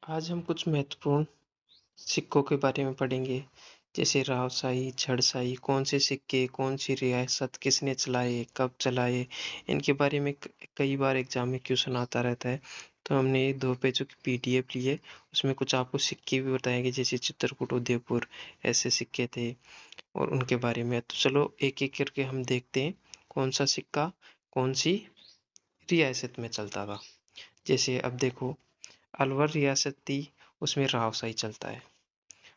आज हम कुछ महत्वपूर्ण सिक्कों के बारे में पढ़ेंगे, जैसे रावशाही, झड़शाही, कौन से सिक्के, कौन सी रियासत, किसने चलाए, कब चलाए, इनके बारे में कई बार एग्जाम में क्वेश्चन आता रहता है। तो हमने 2 पेजों की पीडीएफ ली है, उसमें कुछ आपको सिक्के भी बताएंगे, जैसे चित्रकूट, उदयपुर, ऐसे सिक्के थे और उनके बारे में। तो चलो एक एक करके हम देखते हैं कौन सा सिक्का कौन सी रियासत में चलता था। जैसे अब देखो, अलवर रियासत थी, उसमें रावशाही चलता है।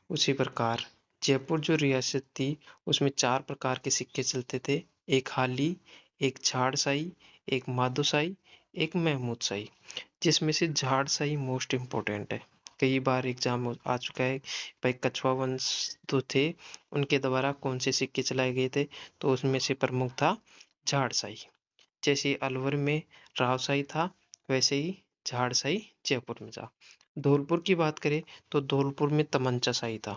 उसी प्रकार जयपुर जो रियासत थी, उसमें 4 प्रकार के सिक्के चलते थे। एक हाली, एक झाड़शाही, एक माधोशाही, एक महमूदशाही, जिसमें से झाड़शाही मोस्ट इम्पोर्टेंट है। कई बार एग्जाम आ चुका है भाई, कछुआ वंश तो थे, उनके द्वारा कौन से सिक्के चलाए गए थे, तो उसमें से प्रमुख था झाड़शाही। जैसे अलवर में रावशाही था, वैसे ही झाड़शाही जयपुर में था। धौलपुर की बात करें तो धौलपुर में तमंचाशाही था,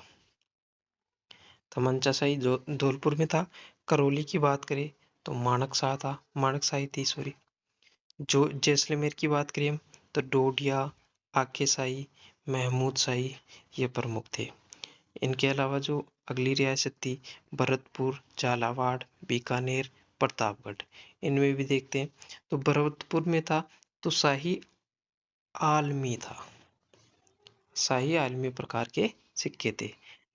तमंचाशाही जो धौलपुर में था। करौली की बात करें तो माणकशाह था, माणकशाही थी सॉरी। जो जैसलमेर की बात करें तो डोडिया, आखेशाही, महमूद शाही, ये प्रमुख थे। इनके अलावा जो अगली रियासत थी, भरतपुर, झालावाड़, बीकानेर, प्रतापगढ़, इनमें भी देखते हैं। तो भरतपुर में था तो शाही आलमी था, शाही आलमी प्रकार के सिक्के थे।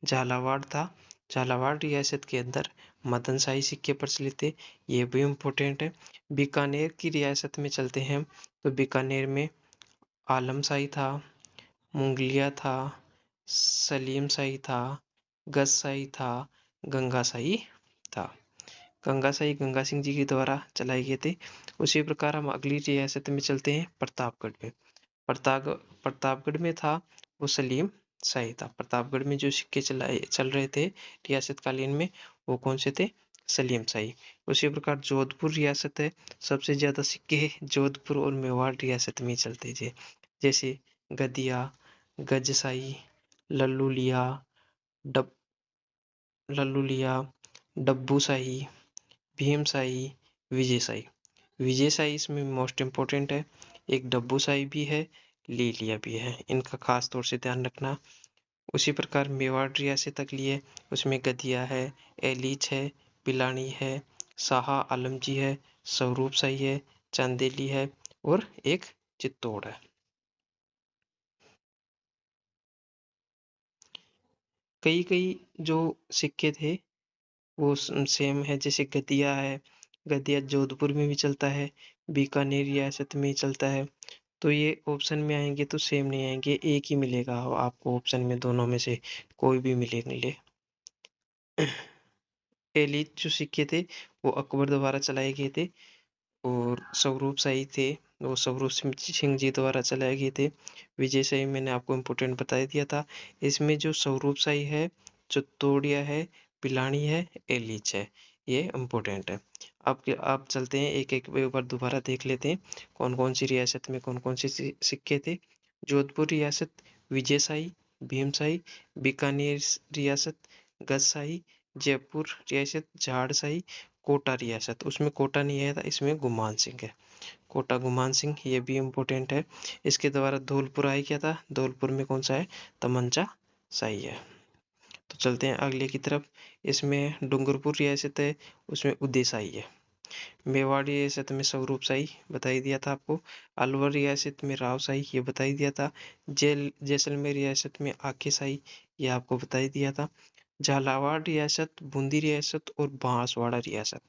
झालावाड़ था, झालावाड़ रियासत के अंदर मदन शाही सिक्के प्रचलित थे, ये भी इम्पोर्टेंट है। बीकानेर की रियासत में चलते हैं तो बीकानेर में आलम शाही था, मुगलिया था, सलीम शाही था, गज शाही था, गंगा शाही था। गंगा शाही गंगा सिंह जी के द्वारा चलाए गए थे। उसी प्रकार हम अगली रियासत में चलते हैं, प्रतापगढ़ में। प्रताप प्रतापगढ़ में था वो सलीम शाही था। प्रतापगढ़ में जो सिक्के चल रहे थे रियासत कालीन में, वो कौन से थे? सलीम शाही। उसी प्रकार जोधपुर रियासत है, सबसे ज्यादा सिक्के जोधपुर और मेवाड़ रियासत में चलते थे। जैसे गदिया, गजशाही, लल्लू डब लल्लू डब्बू शाही, भीम शाही, विजय शाही। विजय शाही इसमें मोस्ट इम्पोर्टेंट है। एक डब्बू शाही भी है, ले लिया भी है, इनका खास तौर से ध्यान रखना। उसी प्रकार मेवाड़ रियासत अगली है, उसमें गदिया है, एलीच है, पिलानी है, शाह आलमजी है, स्वरूप शाही है, चांदेली है और एक चित्तौड़ है। कई कई जो सिक्के थे वो सेम है, जैसे गदिया है, गदिया जोधपुर में भी चलता है, बीकानेर रियासत में चलता है। तो ये ऑप्शन में आएंगे तो सेम नहीं आएंगे, एक ही मिलेगा आपको ऑप्शन में, दोनों में से कोई भी मिलेंगे। एलिट जो सिक्के थे वो अकबर द्वारा चलाए गए थे, और स्वरूप शाही थे वो स्वरूप सिंह जी द्वारा चलाए गए थे। विजय शाही मैंने आपको इम्पोर्टेंट बता दिया था। इसमें जो स्वरूप शाही है, चित्तौड़िया है, पिलानी है, एलिच है, ये इम्पोर्टेंट है। अब आप चलते हैं एक बार दोबारा देख लेते हैं कौन कौन सी रियासत में कौन कौन से सिक्के थे। जोधपुर रियासत विजयशाही, भीमशाही, बीकानेर रियासत गजशाही, जयपुर रियासत झाड़शाही, कोटा रियासत, उसमें कोटा नहीं आया था, इसमें गुमान सिंह है, कोटा गुमान सिंह, ये भी इम्पोर्टेंट है। इसके द्वारा धौलपुर आया क्या था, धौलपुर में कौन सा है, तमंचा शाही है। तो चलते हैं अगले की तरफ। इसमें डूंगरपुर रियासत है, उसमें उदय शाही है। मेवाड़ रियासत में स्वरूप शाही बता ही दिया था आपको। अलवर रियासत में राव शाही, ये बता ही दिया था। जैसलमेर रियासत में आके शाही, ये आपको बता ही दिया था। झालावाड़ रियासत, बूंदी रियासत और बांसवाड़ा रियासत।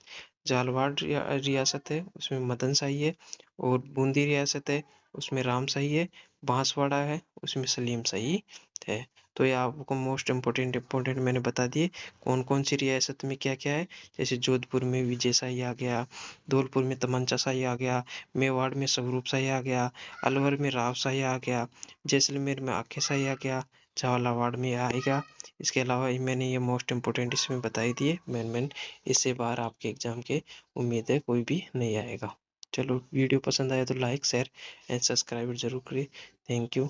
झालावाड़ रियासत है, उसमें मदन शाही है, और बूंदी रियासत है, उसमें राम शाही है, बांसवाड़ा है, उसमें सलीम शाही है। तो ये आपको मोस्ट इम्पोर्टेंट मैंने बता दिए कौन कौन सी रियासत में क्या क्या है। जैसे जोधपुर में विजय शाही आ गया, धौलपुर में तमंचा शाही आ गया, मेवाड़ में स्वरूप शाही आ गया, अलवर में राव शाही आ गया, जैसलमेर में आखे शाही आ गया, झालावाड़ में आएगा। इसके अलावा मैंने ये मोस्ट इम्पोर्टेंट इसमें बता ही दिए मेन। इससे बाहर आपके एग्जाम के उम्मीद है कोई भी नहीं आएगा। चलो वीडियो पसंद आया तो लाइक शेयर एंड सब्सक्राइब जरूर करिए। Thank you.